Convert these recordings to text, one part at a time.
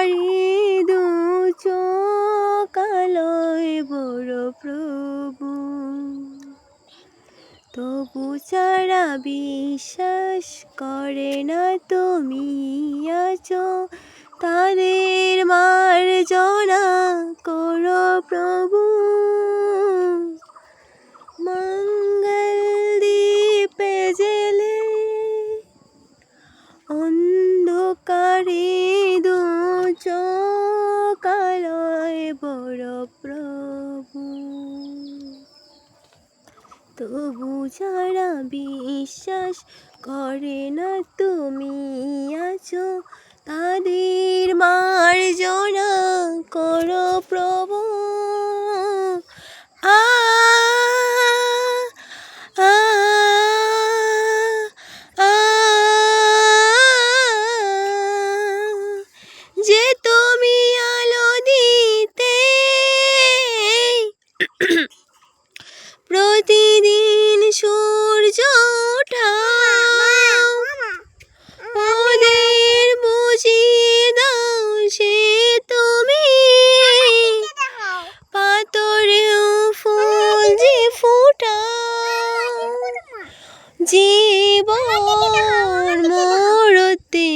অন্ধকারে দু চোখ আলোয় বড় প্রভু, তবু যারা বিশ্বাস করে না তুমি আছো, তাদের মার্জনা করো প্রভু। মঙ্গল দ্বীপে জেলে অন্ধকারে দু চোখ আলোয় বড় প্রভু, তবু যারা বিশ্বাস করে না তুমি আছো, তাদের মার্জনা করো প্রভু। আ আ আ যে তুমি আলো দিতে প্রতিদিন সূর্য ওঠাও, ওদের বুঝিয়ে দাও সে তুমি, পাথরেও ফুল যে ফুটাও, জীবন মরতে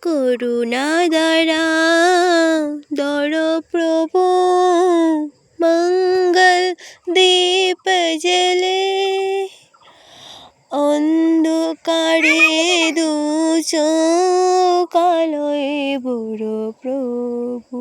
করুণা দ্বারাও দর প্রভু। মঙ্গল দ্বীপ জেলে অন্ধকারে দু চোখ আলোয় বড় প্রভু।